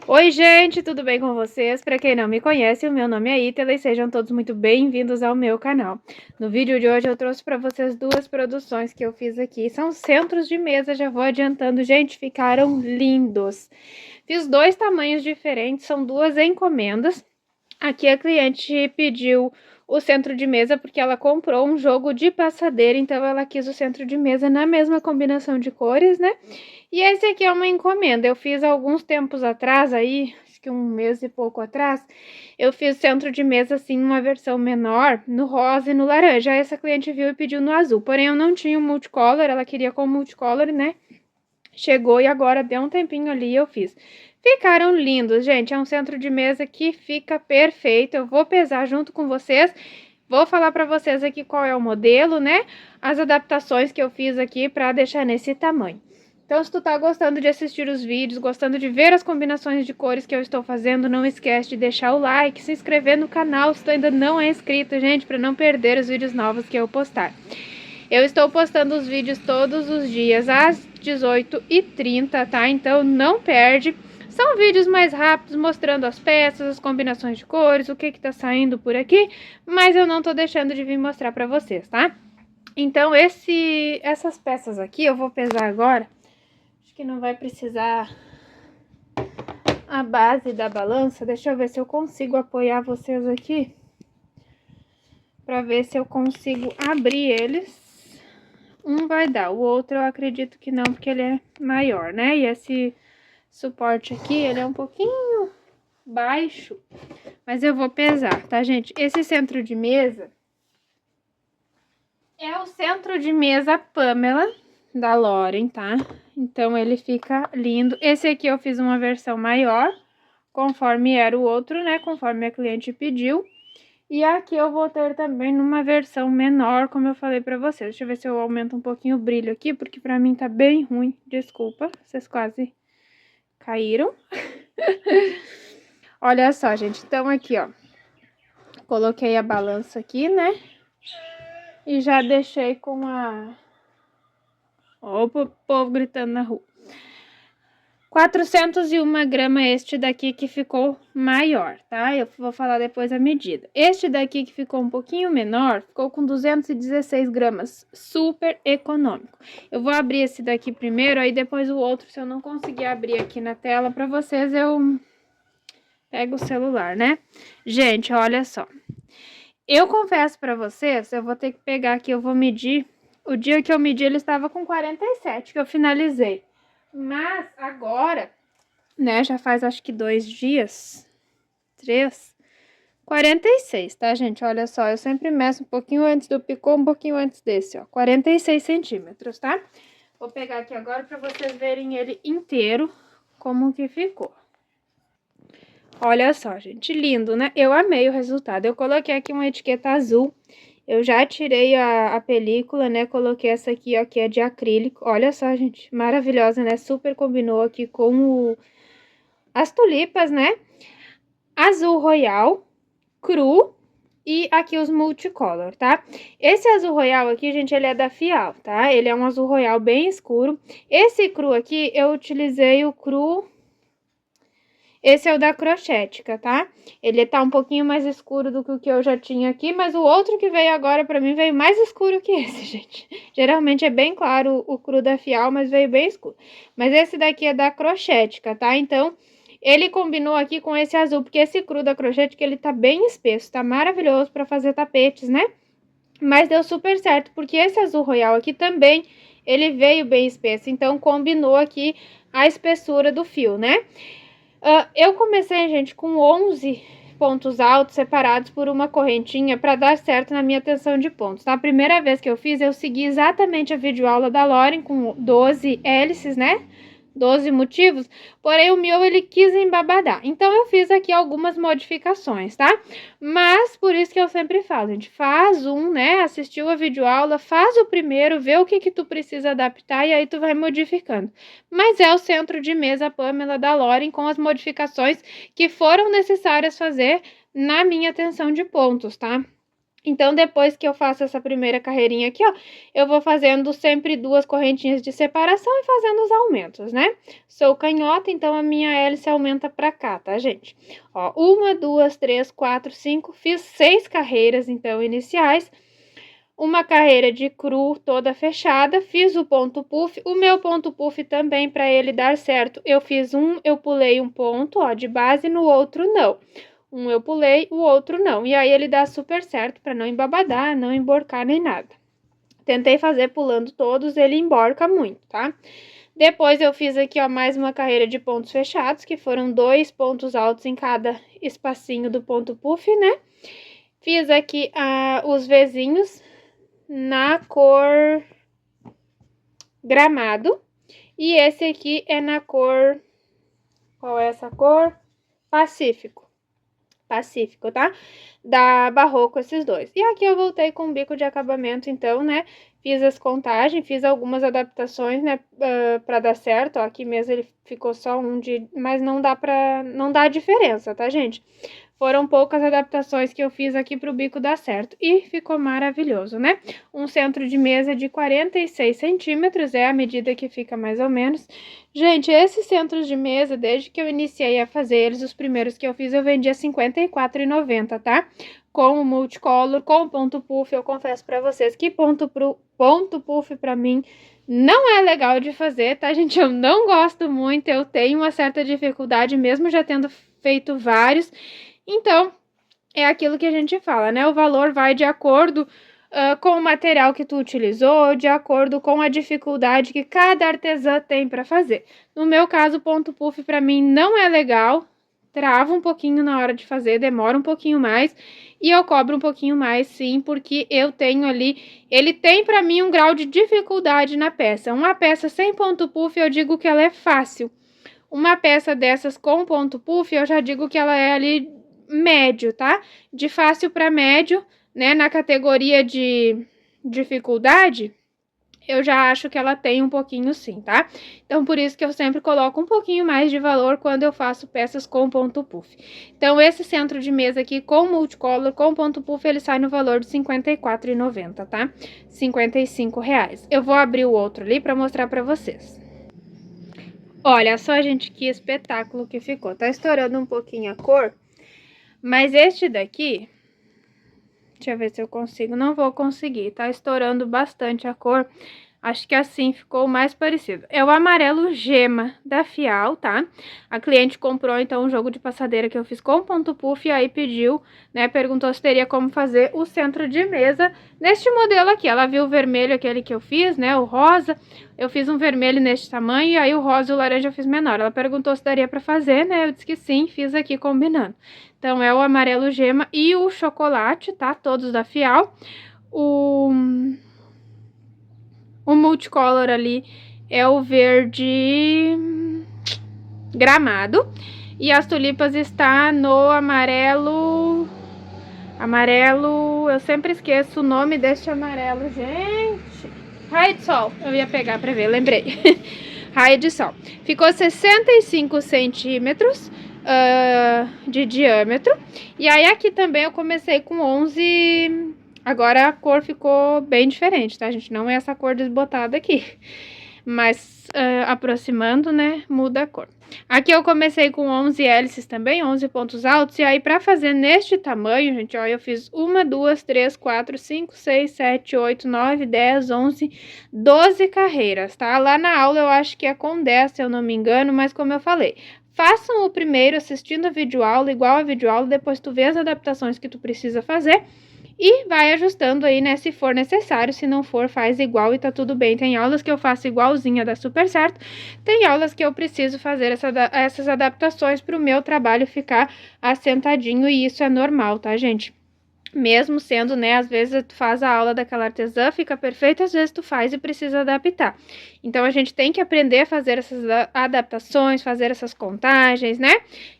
Oi, gente, tudo bem com vocês? Para quem não me conhece, o meu nome é Ítala e sejam todos muito bem-vindos ao meu canal. No vídeo de hoje eu trouxe para vocês duas produções que eu fiz aqui. São centros de mesa, já vou adiantando. Gente, ficaram lindos. Fiz dois tamanhos diferentes, são duas encomendas. Aqui a cliente pediu o centro de mesa porque ela comprou um jogo de passadeira, então ela quis o centro de mesa na mesma combinação de cores, né? E esse aqui é uma encomenda, eu fiz alguns tempos atrás aí, acho que um mês e pouco atrás, eu fiz centro de mesa assim, uma versão menor, no rosa e no laranja. Aí essa cliente viu e pediu no azul, porém eu não tinha o multicolor, ela queria com multicolor, né? Chegou e agora deu um tempinho ali e eu fiz. Ficaram lindos, gente, é um centro de mesa que fica perfeito, eu vou pesar junto com vocês. Vou falar para vocês aqui qual é o modelo, né? As adaptações que eu fiz aqui para deixar nesse tamanho. Então, se tu tá gostando de assistir os vídeos, gostando de ver as combinações de cores que eu estou fazendo, não esquece de deixar o like, se inscrever no canal se tu ainda não é inscrito, gente, para não perder os vídeos novos que eu postar. Eu estou postando os vídeos todos os dias às 18h30, tá? Então, não perde. São vídeos mais rápidos, mostrando as peças, as combinações de cores, o que tá saindo por aqui, mas eu não tô deixando de vir mostrar para vocês, tá? Então, essas peças aqui eu vou pesar agora. Acho que não vai precisar a base da balança. Deixa eu ver se eu consigo apoiar vocês aqui. Pra ver se eu consigo abrir eles. Um vai dar, o outro eu acredito que não, porque ele é maior, né? E esse suporte aqui, ele é um pouquinho baixo. Mas eu vou pesar, tá, gente? Esse centro de mesa é o centro de mesa Pamela da Loren, tá? Então, ele fica lindo. Esse aqui eu fiz uma versão maior, conforme era o outro, né? Conforme a cliente pediu. E aqui eu vou ter também numa versão menor, como eu falei pra vocês. Deixa eu ver se eu aumento um pouquinho o brilho aqui, porque pra mim tá bem ruim. Desculpa, vocês quase caíram. Olha só, gente. Então, aqui, ó. Coloquei a balança aqui, né? E já deixei com a... Opa, o povo gritando na rua. 401 gramas este daqui que ficou maior, tá? Eu vou falar depois a medida. Este daqui que ficou um pouquinho menor, ficou com 216 gramas, super econômico. Eu vou abrir esse daqui primeiro, aí depois o outro, se eu não conseguir abrir aqui na tela pra vocês, eu pego o celular, né? Gente, olha só. Eu confesso pra vocês, eu vou ter que pegar aqui, eu vou medir. O dia que eu medi, ele estava com 47, que eu finalizei. Mas agora, né, já faz acho que 2 dias, 3, 46, tá, gente? Olha só, eu sempre meço um pouquinho antes do picô, um pouquinho antes desse, ó, 46 centímetros, tá? Vou pegar aqui agora pra vocês verem ele inteiro, como que ficou. Olha só, gente, lindo, né? Eu amei o resultado. Eu coloquei aqui uma etiqueta azul. Eu já tirei a película, né? Coloquei essa aqui, ó, que é de acrílico. Olha só, gente, maravilhosa, né? Super combinou aqui com as tulipas, né? Azul royal, cru e aqui os multicolor, tá? Esse azul royal aqui, gente, ele é da Fial, tá? Ele é um azul royal bem escuro. Esse cru aqui, eu utilizei o cru... Esse é o da Crochética, tá? Ele tá um pouquinho mais escuro do que o que eu já tinha aqui, mas o outro que veio agora pra mim veio mais escuro que esse, gente. Geralmente é bem claro o cru da Fial, mas veio bem escuro. Mas esse daqui é da Crochética, tá? Então, ele combinou aqui com esse azul, porque esse cru da Crochética, ele tá bem espesso, tá maravilhoso pra fazer tapetes, né? Mas deu super certo, porque esse azul royal aqui também, ele veio bem espesso, então combinou aqui a espessura do fio, né? Eu comecei, gente, com 11 pontos altos separados por uma correntinha para dar certo na minha tensão de pontos, tá? A primeira vez que eu fiz, eu segui exatamente a videoaula da Loren com 12 hélices, né? 12 motivos, porém o meu ele quis embabadar. Então eu fiz aqui algumas modificações, tá? Mas por isso que eu sempre falo, gente, faz né? Assistiu a videoaula, faz o primeiro, vê o que tu precisa adaptar e aí tu vai modificando. Mas é o centro de mesa Pamela da Loren com as modificações que foram necessárias fazer na minha tensão de pontos, tá? Então, depois que eu faço essa primeira carreirinha aqui, ó, eu vou fazendo sempre 2 correntinhas de separação e fazendo os aumentos, né? Sou canhota, então a minha hélice aumenta pra cá, tá, gente? Ó, 1, 2, 3, 4, 5, fiz 6 carreiras, então, iniciais. Uma carreira de cru toda fechada, fiz o ponto puff. O meu ponto puff também, para ele dar certo, eu pulei um ponto, ó, de base, no outro não. Um eu pulei, o outro não. E aí ele dá super certo para não embabadar, não emborcar nem nada. Tentei fazer pulando todos, ele emborca muito, tá? Depois eu fiz aqui, ó, mais uma carreira de pontos fechados, que foram 2 pontos altos em cada espacinho do ponto puff, né? Fiz aqui os Vzinhos na cor gramado. E esse aqui é na cor... Qual é essa cor? Pacífico, tá? Da Barroco, esses dois. E aqui eu voltei com o bico de acabamento, então, né? Fiz as contagens, fiz algumas adaptações, né? Pra dar certo, ó. Aqui mesmo ele ficou só mas não dá diferença, tá, gente? Foram poucas adaptações que eu fiz aqui pro bico dar certo. E ficou maravilhoso, né? Um centro de mesa de 46 centímetros, é a medida que fica mais ou menos. Gente, esses centros de mesa, desde que eu iniciei a fazer eles, os primeiros que eu fiz, eu vendi a R$ 54,90, tá? Com o multicolor, com o ponto puff, eu confesso pra vocês que ponto puff pra mim não é legal de fazer, tá, gente? Eu não gosto muito, eu tenho uma certa dificuldade, mesmo já tendo feito vários. Então, é aquilo que a gente fala, né? O valor vai de acordo com o material que tu utilizou, de acordo com a dificuldade que cada artesã tem para fazer. No meu caso, o ponto puff para mim não é legal, trava um pouquinho na hora de fazer, demora um pouquinho mais e eu cobro um pouquinho mais, sim, porque eu tenho ali, ele tem para mim um grau de dificuldade na peça. Uma peça sem ponto puff, eu digo que ela é fácil. Uma peça dessas com ponto puff, eu já digo que ela é ali médio, tá? De fácil para médio, né? Na categoria de dificuldade, eu já acho que ela tem um pouquinho sim, tá? Então, por isso que eu sempre coloco um pouquinho mais de valor quando eu faço peças com ponto puff. Então, esse centro de mesa aqui com multicolor, com ponto puff, ele sai no valor de R$ 54,90, tá? R$ 55,00. Eu vou abrir o outro ali para mostrar para vocês. Olha só, gente, que espetáculo que ficou. Tá estourando um pouquinho a cor, mas este daqui, deixa eu ver se eu consigo, não vou conseguir, tá estourando bastante a cor. Acho que assim ficou mais parecido. É o amarelo gema da Fial, tá? A cliente comprou, então, um jogo de passadeira que eu fiz com ponto puff e aí pediu, né? Perguntou se teria como fazer o centro de mesa neste modelo aqui. Ela viu o vermelho, aquele que eu fiz, né? O rosa. Eu fiz um vermelho neste tamanho e aí o rosa e o laranja eu fiz menor. Ela perguntou se daria pra fazer, né? Eu disse que sim, fiz aqui combinando. Então, é o amarelo gema e o chocolate, tá? Todos da Fial. O multicolor ali é o verde gramado. E as tulipas está no amarelo... eu sempre esqueço o nome deste amarelo, gente. Raio de sol, eu ia pegar pra ver, lembrei. Raio de sol. Ficou 65 centímetros de diâmetro. E aí aqui também eu comecei com 11... Agora a cor ficou bem diferente, tá, gente? Não é essa cor desbotada aqui. Mas aproximando, né, muda a cor. Aqui eu comecei com 11 hélices também, 11 pontos altos. E aí, pra fazer neste tamanho, gente, ó, eu fiz 1, 2, 3, 4, 5, 6, 7, 8, 9, 10, 11, 12 carreiras, tá? Lá na aula eu acho que é com 10, se eu não me engano, mas como eu falei... Façam o primeiro assistindo a videoaula, igual a videoaula, depois tu vê as adaptações que tu precisa fazer e vai ajustando aí, né, se for necessário. Se não for, faz igual e tá tudo bem. Tem aulas que eu faço igualzinha, dá super certo. Tem aulas que eu preciso fazer essas adaptações para o meu trabalho ficar assentadinho e isso é normal, tá, gente? Mesmo sendo, né, às vezes tu faz a aula daquela artesã, fica perfeito, às vezes tu faz e precisa adaptar. Então, a gente tem que aprender a fazer essas adaptações, fazer essas contagens, né?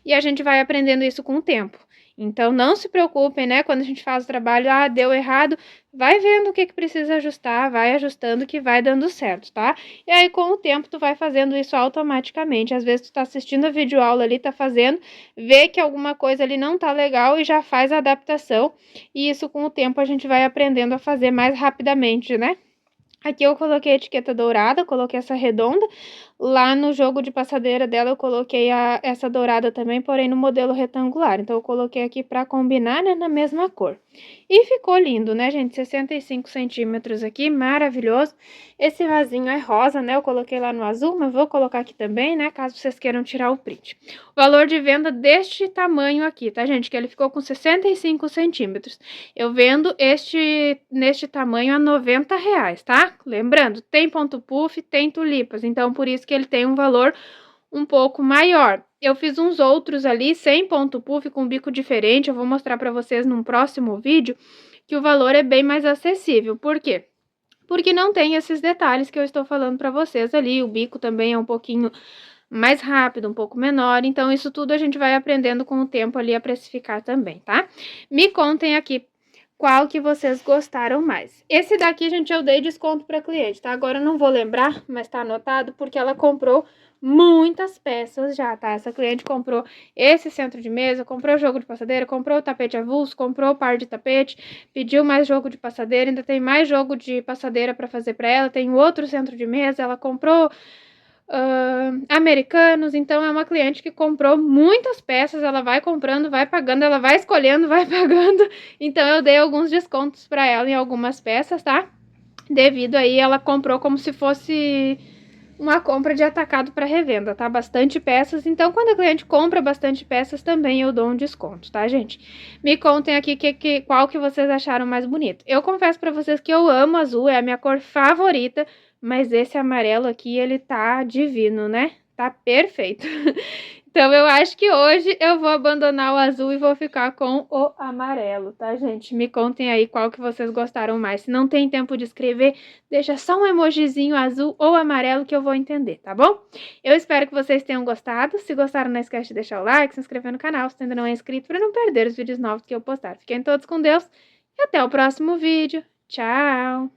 E a gente vai aprendendo isso com o tempo. Então, não se preocupem, né? Quando a gente faz o trabalho, deu errado, vai vendo o que precisa ajustar, vai ajustando que vai dando certo, tá? E aí, com o tempo, tu vai fazendo isso automaticamente. Às vezes, tu tá assistindo a videoaula ali, tá fazendo, vê que alguma coisa ali não tá legal e já faz a adaptação. E isso, com o tempo, a gente vai aprendendo a fazer mais rapidamente, né? Aqui eu coloquei a etiqueta dourada, coloquei essa redonda. Lá no jogo de passadeira dela eu coloquei essa dourada também, porém no modelo retangular. Então eu coloquei aqui para combinar, né, na mesma cor. E ficou lindo, né, gente? 65 centímetros aqui, maravilhoso. Esse vasinho é rosa, né? Eu coloquei lá no azul, mas vou colocar aqui também, né, caso vocês queiram tirar o print. O valor de venda deste tamanho aqui, tá, gente? Que ele ficou com 65 centímetros. Eu vendo neste tamanho a R$ 90, tá? Lembrando, tem ponto puff, tem tulipas, então por isso que ele tem um valor um pouco maior. Eu fiz uns outros ali sem ponto puff, com bico diferente, eu vou mostrar para vocês num próximo vídeo, que o valor é bem mais acessível. Por quê? Porque não tem esses detalhes que eu estou falando para vocês ali, o bico também é um pouquinho mais rápido, um pouco menor, então isso tudo a gente vai aprendendo com o tempo ali a precificar também, tá? Me contem aqui qual que vocês gostaram mais. Esse daqui, gente, eu dei desconto para cliente, tá? Agora eu não vou lembrar, mas tá anotado porque ela comprou muitas peças já, tá? Essa cliente comprou esse centro de mesa, comprou jogo de passadeira, comprou o tapete avulso, comprou o par de tapete, pediu mais jogo de passadeira, ainda tem mais jogo de passadeira para fazer para ela, tem outro centro de mesa, ela comprou americanos, então é uma cliente que comprou muitas peças, ela vai comprando, vai pagando, ela vai escolhendo, vai pagando, então eu dei alguns descontos para ela em algumas peças, tá? Devido aí, ela comprou como se fosse uma compra de atacado para revenda, tá? Bastante peças, então quando a cliente compra bastante peças, também eu dou um desconto, tá, gente? Me contem aqui qual que vocês acharam mais bonito. Eu confesso para vocês que eu amo azul, é a minha cor favorita, mas esse amarelo aqui, ele tá divino, né? Tá perfeito. Então, eu acho que hoje eu vou abandonar o azul e vou ficar com o amarelo, tá, gente? Me contem aí qual que vocês gostaram mais. Se não tem tempo de escrever, deixa só um emojizinho azul ou amarelo que eu vou entender, tá bom? Eu espero que vocês tenham gostado. Se gostaram, não esquece de deixar o like, se inscrever no canal se ainda não é inscrito, para não perder os vídeos novos que eu postar. Fiquem todos com Deus e até o próximo vídeo. Tchau!